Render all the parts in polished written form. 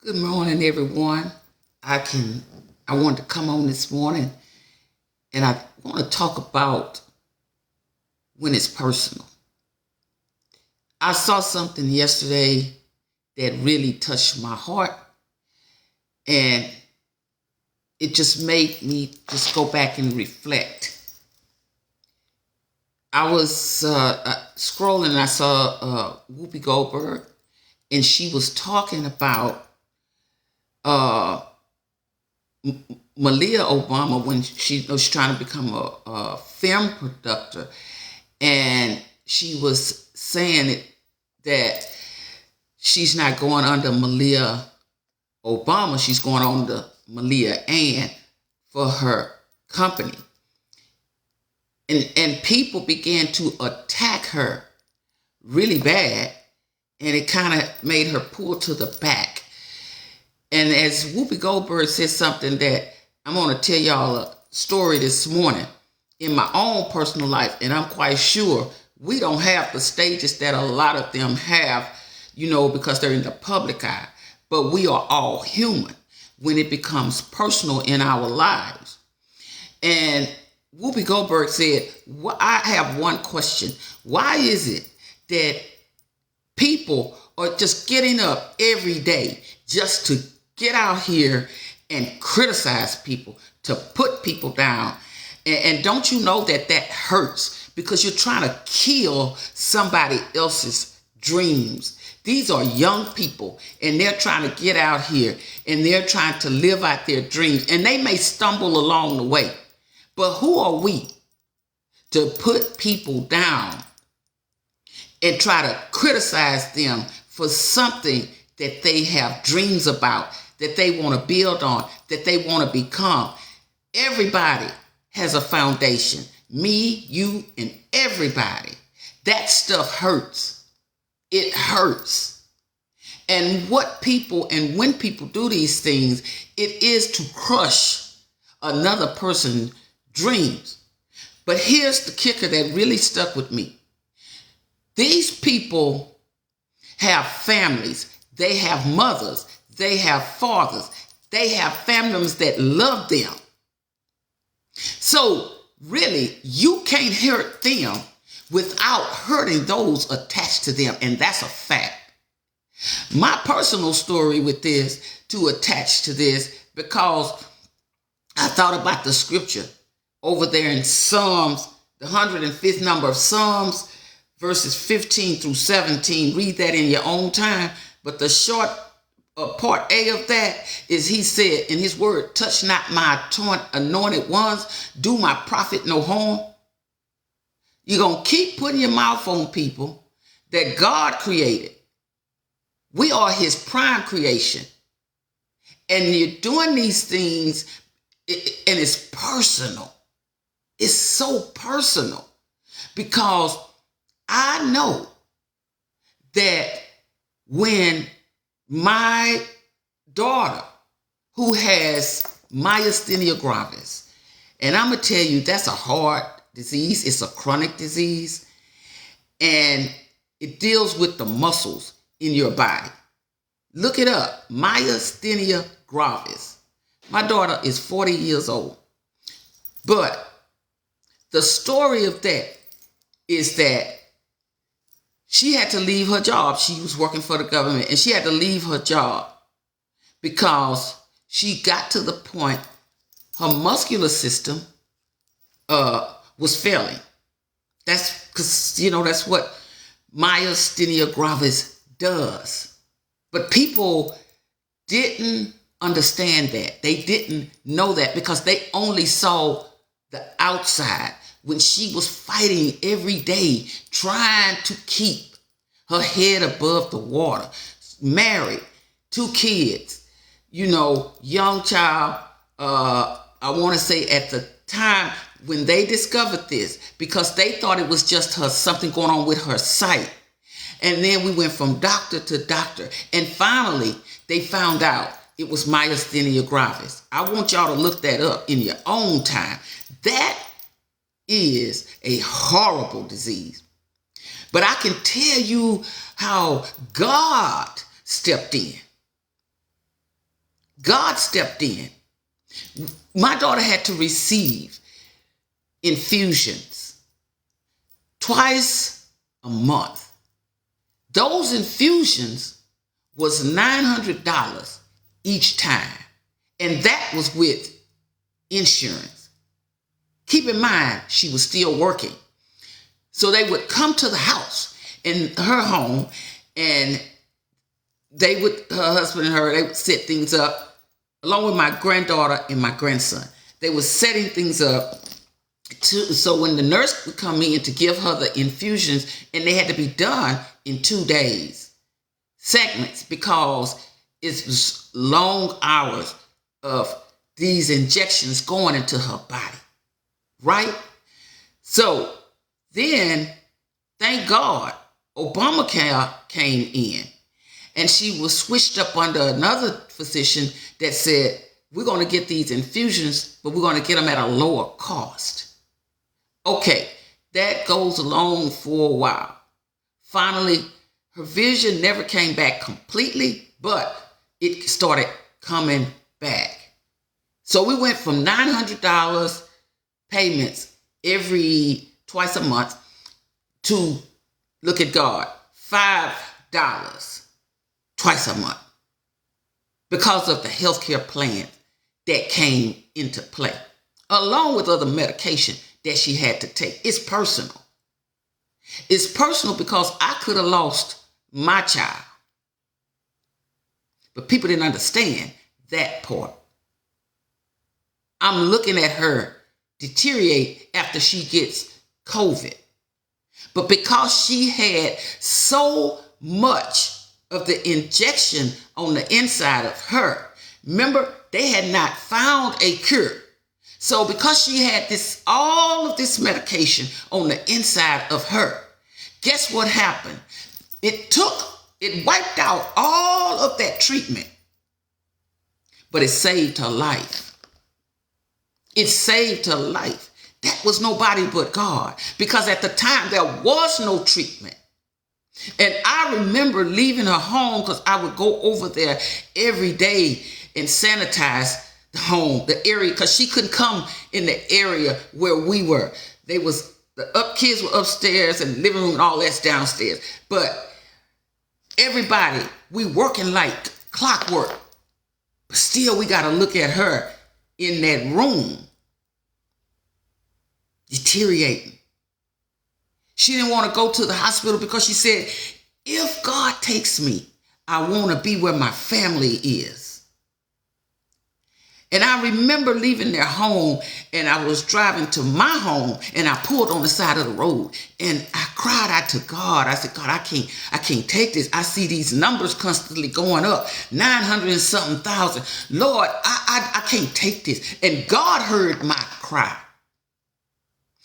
Good morning, everyone. I wanted to come on this morning and I want to talk about when it's personal. I saw something yesterday that really touched my heart and it just made me just go back and reflect. I was scrolling and I saw Whoopi Goldberg and she was talking about uh, Malia Obama when she was trying to become a film producer, and she was saying that she's not going under Malia Obama, she's going under Malia Ann for her company. And people began to attack her really bad, and it kind of made her pull to the back. And as Whoopi Goldberg said something that I'm going to tell y'all a story this morning in my own personal life, and I'm quite sure we don't have the stages that a lot of them have, because they're in the public eye. But we are all human when it becomes personal in our lives. And Whoopi Goldberg said, I have one question. Why is it that people are just getting up every day just to get out here and criticize people, to put people down? And don't you know that hurts because you're trying to kill somebody else's dreams? These are young people and they're trying to get out here and they're trying to live out their dreams, and they may stumble along the way. But who are we to put people down and try to criticize them for something that they have dreams about, that they want to build on, that they want to become? Everybody has a foundation. Me, you, and everybody. That stuff hurts. It hurts. And when people do these things, it is to crush another person's dreams. But here's the kicker that really stuck with me. These people have families. They have mothers. They have fathers. They have family members that love them. So really, you can't hurt them without hurting those attached to them. And that's a fact. My personal story with this, to attach to this, because I thought about the scripture over there in Psalms, the 105th number of Psalms, verses 15 through 17. Read that in your own time. But the short part A of that is, he said in his word, touch not my anointed ones, do my prophet no harm. You're going to keep putting your mouth on people that God created. We are his prime creation. And you're doing these things, and it's personal. It's so personal, because I know that when my daughter, who has myasthenia gravis, and I'm going to tell you, that's a hard disease. It's a chronic disease, and it deals with the muscles in your body. Look it up, myasthenia gravis. My daughter is 40 years old. But the story of that is that she had to leave her job. She was working for the government, and she had to leave her job because she got to the point her muscular system was failing. That's because, that's what myasthenia gravis does. But people didn't understand that. They didn't know that because they only saw the outside, when she was fighting every day, trying to keep her head above the water, married, 2 kids, young child. I want to say at the time when they discovered this, because they thought it was just something going on with her sight. And then we went from doctor to doctor. And finally, they found out it was myasthenia gravis. I want y'all to look that up in your own time. That is a horrible disease. But I can tell you how God stepped in. God stepped in. My daughter had to receive infusions twice a month. Those infusions was $900 each time. And that was with insurance. Keep in mind, she was still working. So they would come to the house in her home, and her husband and her, they would set things up along with my granddaughter and my grandson. They were setting things up so when the nurse would come in to give her the infusions, and they had to be done in 2 days, segments, because it was long hours of these injections going into her body, right? So then, thank God, Obamacare came in, and she was switched up under another physician that said, we're going to get these infusions, but we're going to get them at a lower cost. Okay, that goes along for a while. Finally, her vision never came back completely, but it started coming back. So we went from $900 payments twice a month to, look at God, $5 twice a month because of the healthcare plan that came into play, along with other medication that she had to take. It's personal. It's personal because I could have lost my child. But people didn't understand that part. I'm looking at her deteriorate after she gets COVID. But because she had so much of the injection on the inside of her, remember, they had not found a cure. So because she had all of this medication on the inside of her, guess what happened? It wiped out all of that treatment, but it saved her life. It saved her life. That was nobody but God, because at the time there was no treatment. And I remember leaving her home because I would go over there every day and sanitize the home, the area, because she couldn't come in the area where we were. The kids were upstairs and the living room and all that's downstairs. But everybody, we working like clockwork. But still, we got to look at her in that room, deteriorating. She didn't want to go to the hospital because she said, if God takes me, I want to be where my family is. And I remember leaving their home, and I was driving to my home, and I pulled on the side of the road, and I cried out to God. I said, God, I can't take this. I see these numbers constantly going up, 900 and something thousand. Lord, I can't take this. And God heard my cry.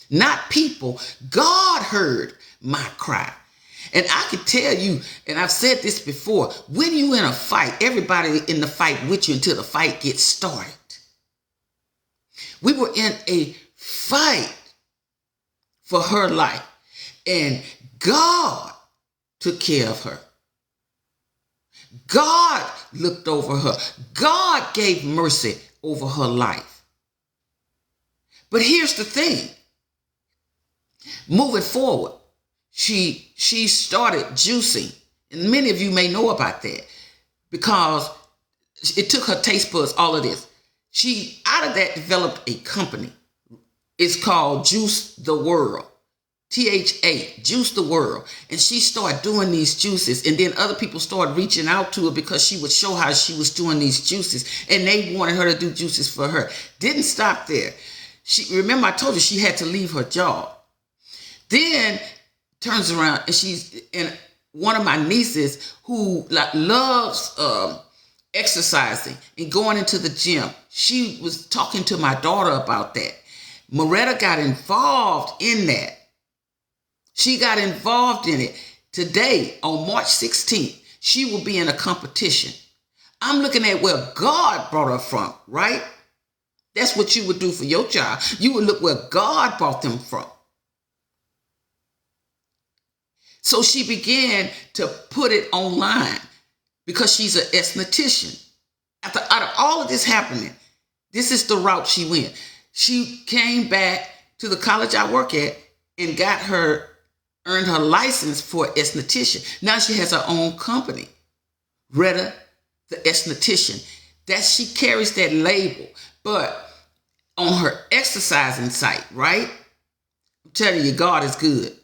Not people. God heard my cry. And I can tell you, and I've said this before, when you in a fight, everybody in the fight with you until the fight gets started. We were in a fight for her life, and God took care of her. God looked over her. God gave mercy over her life. But here's the thing. Moving forward, she started juicing. And many of you may know about that because it took her taste buds, all of this. She, out of that, developed a company. It's called Juice the World. THA, Juice the World. And she started doing these juices. And then other people started reaching out to her because she would show how she was doing these juices. And they wanted her to do juices for her. Didn't stop there. Remember I told you she had to leave her job. Then turns around and one of my nieces who loves exercising and going into the gym. She was talking to my daughter about that. Moretta got involved in that. She got involved in it. Today, on March 16th, she will be in a competition. I'm looking at where God brought her from, right? That's what you would do for your child. You would look where God brought them from. So she began to put it online because she's an esthetician. After out of all of this happening, this is the route she went. She came back to the college I work at and earned her license for esthetician. Now she has her own company, Retta the esthetician. She carries that label. But on her exercising site, right? I'm telling you, God is good.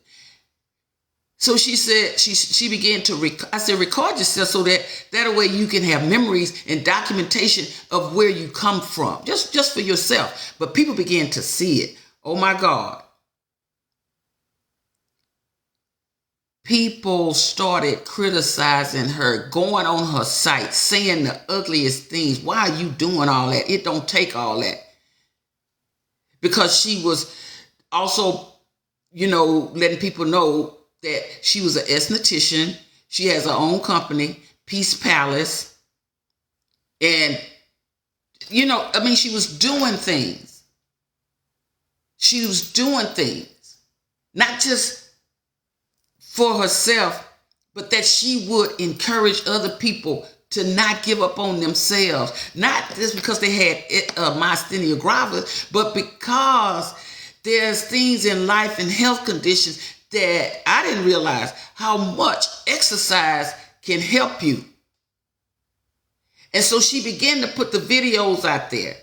So she said, she began to, record yourself so that way you can have memories and documentation of where you come from, just for yourself. But people began to see it. Oh my God. People started criticizing her, going on her site, saying the ugliest things. Why are you doing all that? It don't take all that. Because she was also, letting people know that she was an esthetician. She has her own company, Peace Palace. And, she was doing things. She was doing things. Not just for herself, but that she would encourage other people to not give up on themselves. Not just because they had myasthenia gravis, but because there's things in life and health conditions that I didn't realize how much exercise can help you. And so she began to put the videos out there.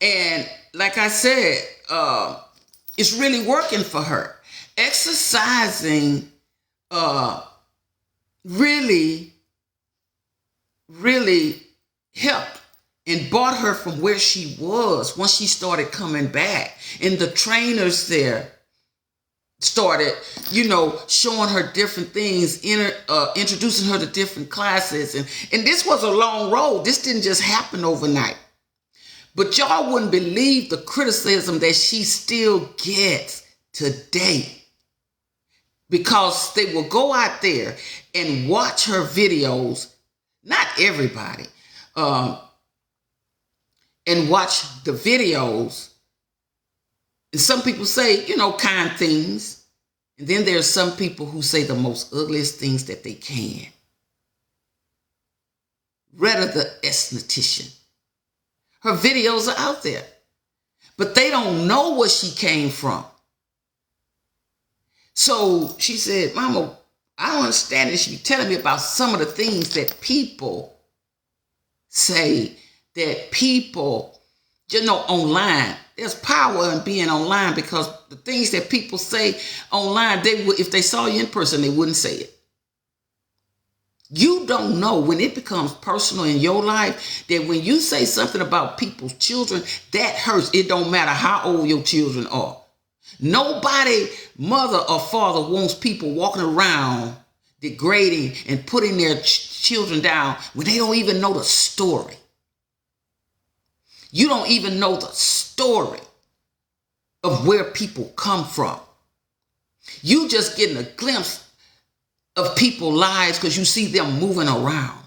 And like I said, it's really working for her. Exercising really helped and brought her from where she was once she started coming back. And the trainers there started, showing her different things, introducing her to different classes. And this was a long road. This didn't just happen overnight. But y'all wouldn't believe the criticism that she still gets today. Because they will go out there and watch her videos, not everybody, and watch the videos. And some people say, kind things. And then there's some people who say the most ugliest things that they can. Retta the esthetician. Her videos are out there. But they don't know where she came from. So she said, Mama, I don't understand this. She be telling me about some of the things that people say, that people, online. There's power in being online, because the things that people say online, if they saw you in person, they wouldn't say it. You don't know when it becomes personal in your life, that when you say something about people's children, that hurts. It don't matter how old your children are. Nobody, mother or father, wants people walking around degrading and putting their children down when they don't even know the story. You don't even know the story of where people come from. You just getting a glimpse of people's lives because you see them moving around.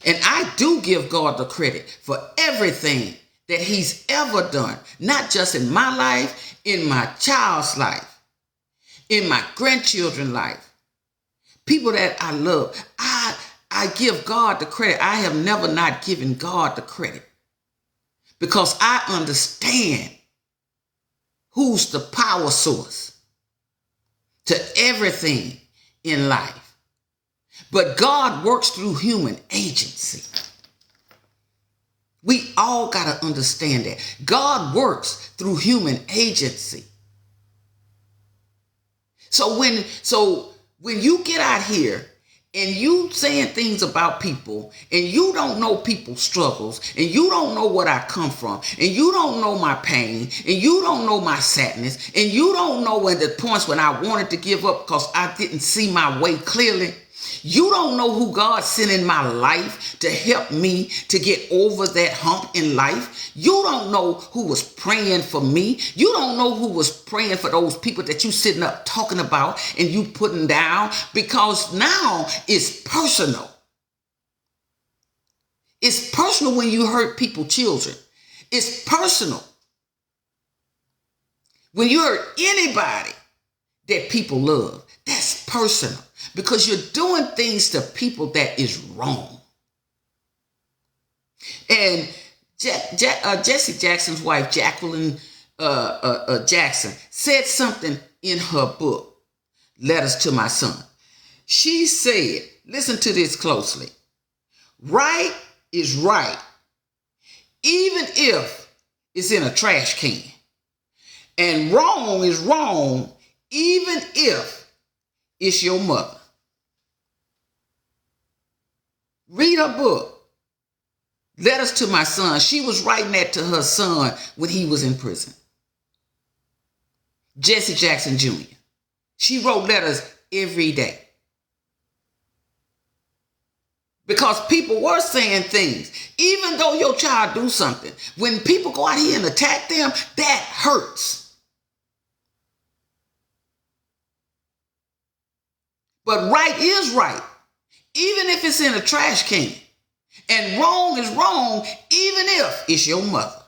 And I do give God the credit for everything that he's ever done, not just in my life, in my child's life, in my grandchildren's life, people that I love. I give God the credit. I have never not given God the credit, because I understand who's the power source to everything in life. But God works through human agency. We all got to understand that. God works through human agency. So when you get out here and you saying things about people, and you don't know people's struggles, and you don't know what I come from, and you don't know my pain, and you don't know my sadness, and you don't know when the points when I wanted to give up because I didn't see my way clearly. You don't know who God sent in my life to help me to get over that hump in life. You don't know who was praying for me. You don't know who was praying for those people that you sitting up talking about and you putting down, because now it's personal. It's personal when you hurt people's children. It's personal when you hurt anybody that people love. That's personal, because you're doing things to people that is wrong. And Jesse Jackson's wife, Jacqueline Jackson, said something in her book, Letters to My Son. She said, listen to this closely, right is right, even if it's in a trash can. And wrong is wrong, even if it's your mother. Read her book, Letters to My Son. She was writing that to her son when he was in prison. Jesse Jackson Jr. She wrote letters every day. Because people were saying things. Even though your child do something, when people go out here and attack them, that hurts. But right is right, even if it's in a trash can. And wrong is wrong, even if it's your mother.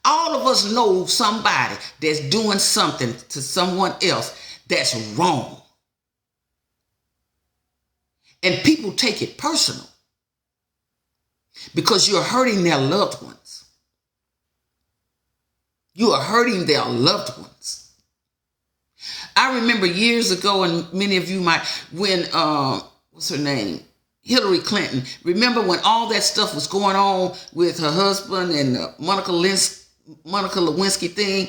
All of us know somebody that's doing something to someone else that's wrong. And people take it personal because you're hurting their loved ones. You are hurting their loved ones. I remember years ago, and many of you might, when, what's her name? Hillary Clinton. Remember when all that stuff was going on with her husband and Monica Lewinsky thing,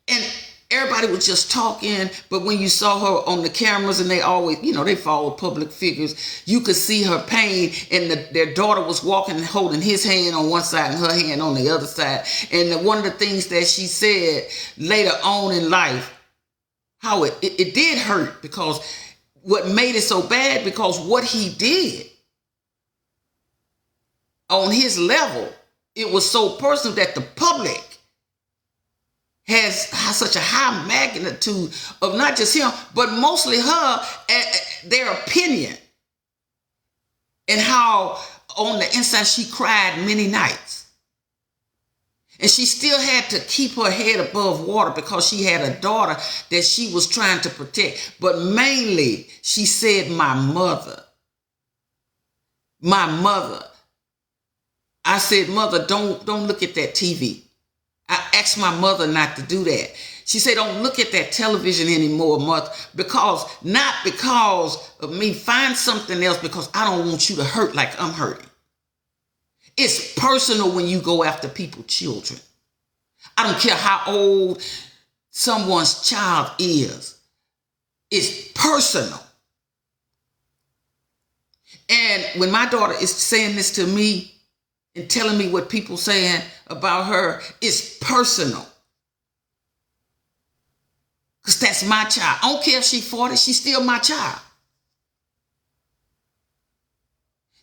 and everybody was just talking, but when you saw her on the cameras, and they always, they follow public figures, you could see her pain, and their daughter was walking and holding his hand on one side and her hand on the other side. And one of the things that she said later on in life, how it did hurt, because what made it so bad, because what he did on his level, it was so personal that the public has such a high magnitude of not just him, but mostly her, their opinion, and how on the inside she cried many nights. And she still had to keep her head above water because she had a daughter that she was trying to protect. But mainly, she said, my mother. My mother. I said, mother, don't look at that TV. I asked my mother not to do that. She said, don't look at that television anymore, mother, not because of me. Find something else, because I don't want you to hurt like I'm hurting. It's personal when you go after people's children. I don't care how old someone's child is. It's personal. And when my daughter is saying this to me and telling me what people saying about her, it's personal. Because that's my child. I don't care if she's 40, she's still my child.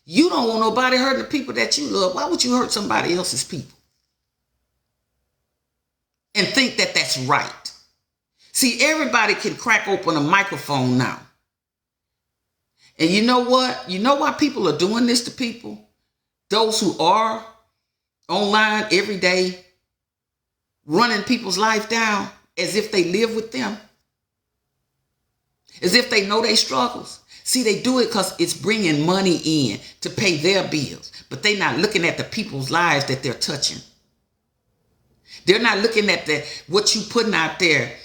You don't want nobody hurting the people that you love. Why would you hurt somebody else's people? And think that that's right. See, everybody can crack open a microphone now. And you know what? You know why people are doing this to people? Those who are online every day, running people's life down as if they live with them, as if they know their struggles. See, they do it because it's bringing money in to pay their bills, but they're not looking at the people's lives that they're touching. They're not looking at what you putting out there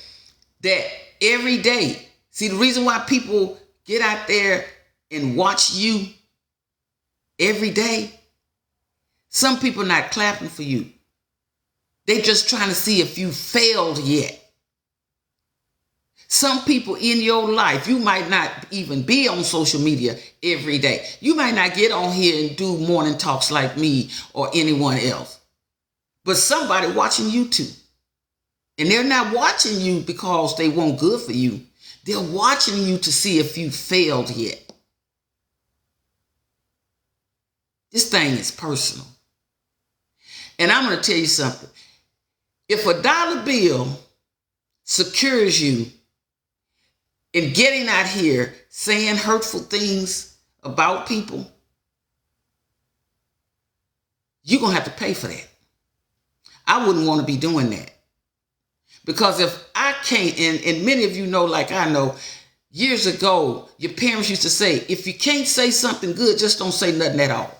that every day. See, the reason why people get out there and watch you every day, some people are not clapping for you. They're just trying to see if you failed yet. Some people in your life, you might not even be on social media every day. You might not get on here and do morning talks like me or anyone else. But somebody watching you too. And they're not watching you because they want good for you. They're watching you to see if you failed yet. This thing is personal. And I'm going to tell you something. If a dollar bill secures you in getting out here saying hurtful things about people, you're going to have to pay for that. I wouldn't want to be doing that. Because if I can't, and many of you know, like I know, years ago, your parents used to say, if you can't say something good, just don't say nothing at all.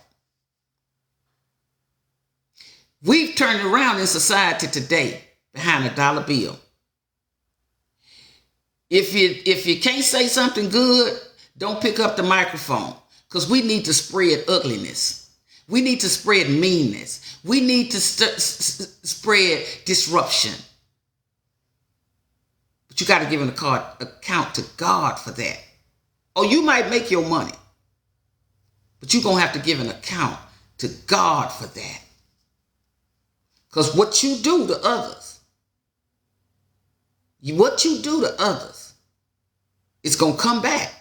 We've turned around in society today behind a dollar bill. If you can't say something good, don't pick up the microphone, because we need to spread ugliness. We need to spread meanness. We need to spread disruption. But you got to give an account to God for that. Or you might make your money, but you're going to have to give an account to God for that. Because what you do to others, it's going to come back.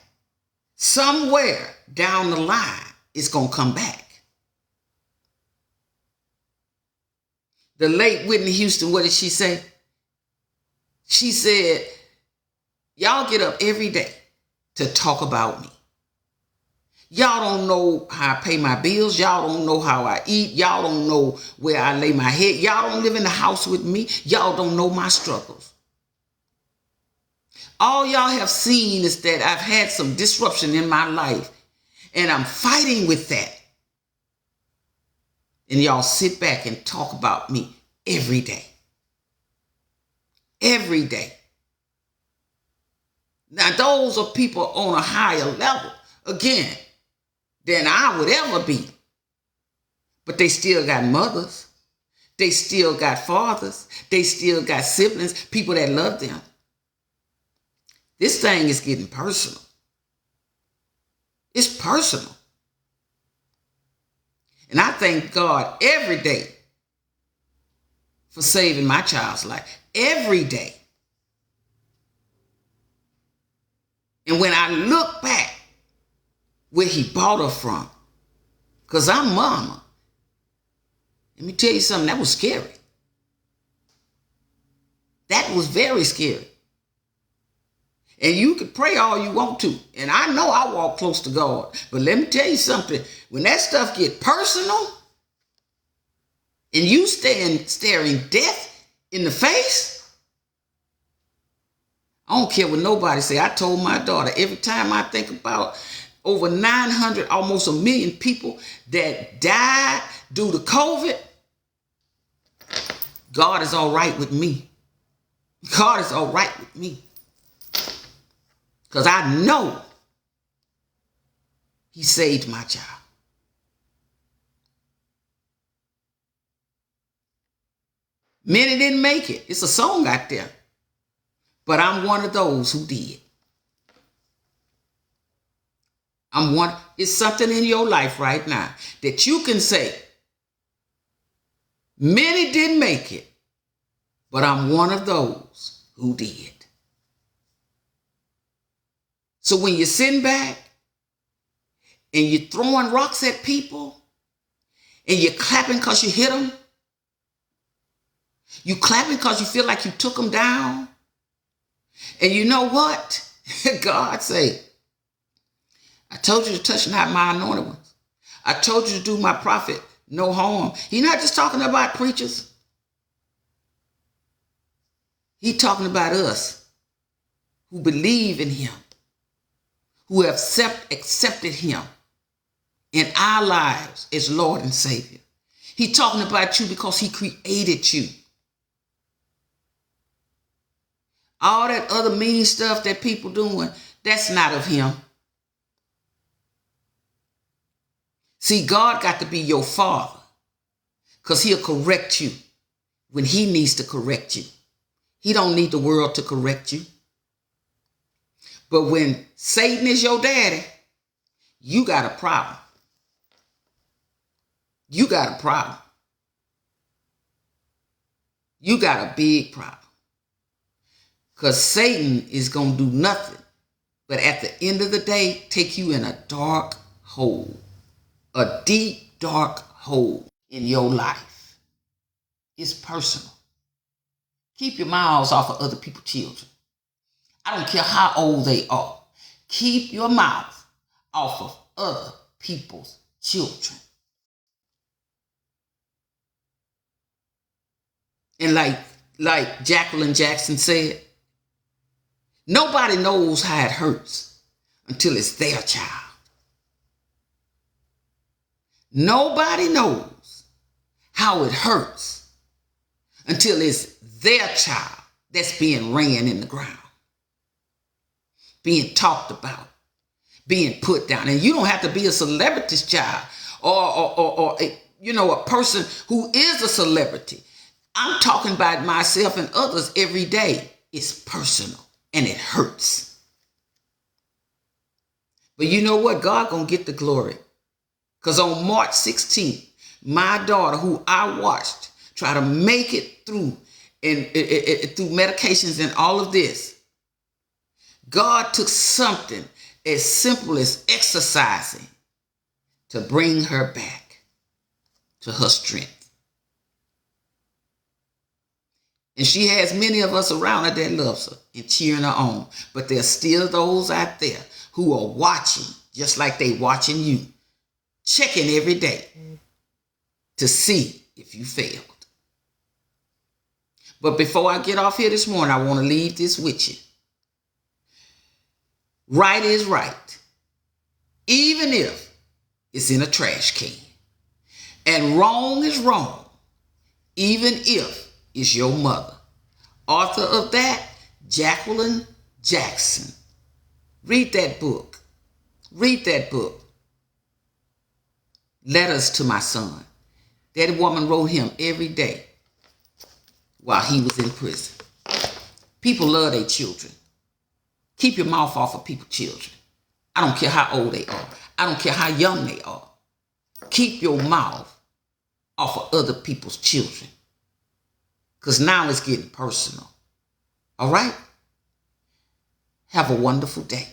Somewhere down the line, it's going to come back. The late Whitney Houston, what did she say? She said, y'all get up every day to talk about me. Y'all don't know how I pay my bills. Y'all don't know how I eat. Y'all don't know where I lay my head. Y'all don't live in the house with me. Y'all don't know my struggles. All y'all have seen is that I've had some disruption in my life, and I'm fighting with that. And y'all sit back and talk about me every day. Every day. Now, those are people on a higher level, again, than I would ever be. But they still got mothers. They still got fathers. They still got siblings, people that love them. This thing is getting personal. It's personal. And I thank God every day for saving my child's life. Every day. And when I look back where he bought her from, because I'm mama, let me tell you something, that was scary. That was very scary. And you can pray all you want to. And I know I walk close to God. But let me tell you something. When that stuff get personal and you staring death in the face, I don't care what nobody say. I told my daughter, every time I think about over 900, almost 1 million people that died due to COVID, God is all right with me. God is all right with me. Because I know he saved my child. Many didn't make it. It's a song out there. But I'm one of those who did. It's something in your life right now that you can say, many didn't make it, but I'm one of those who did. So when you're sitting back and you're throwing rocks at people and you're clapping because you hit them, you clapping because you feel like you took them down, and you know what? God say, I told you to touch not my anointed ones. I told you to do my prophet no harm. He's not just talking about preachers. He's talking about us who believe in him, who have accepted him in our lives as Lord and Savior. He's talking about you because he created you. All that other mean stuff that people doing, that's not of him. See, God got to be your father because he'll correct you when he needs to correct you. He don't need the world to correct you. But when Satan is your daddy, you got a problem. You got a problem. You got a big problem. Because Satan is going to do nothing but at the end of the day, take you in a dark hole. A deep, dark hole in your life. It's personal. Keep your mouths off of other people's children. I don't care how old they are. Keep your mouth off of other people's children. And like Jacqueline Jackson said, nobody knows how it hurts until it's their child. Nobody knows how it hurts until it's their child that's being ran in the ground, being talked about, being put down. And you don't have to be a celebrity's child or a person who is a celebrity. I'm talking about myself and others every day. It's personal and it hurts. But you know what? God gonna get the glory. Because on March 16th, my daughter, who I watched try to make it through and through medications and all of this, God took something as simple as exercising to bring her back to her strength. And she has many of us around her that loves her and cheering her on. But there's still those out there who are watching, just like they watching you, checking every day to see if you failed. But before I get off here this morning, I want to leave this with you. Right is right, even if it's in a trash can. And wrong is wrong, even if it's your mother. Author of that, Jacqueline Jackson. Read that book. Read that book. Letters to My Son. That woman wrote him every day while he was in prison. People love their children. Keep your mouth off of people's children. I don't care how old they are. I don't care how young they are. Keep your mouth off of other people's children. Because now it's getting personal. All right? Have a wonderful day.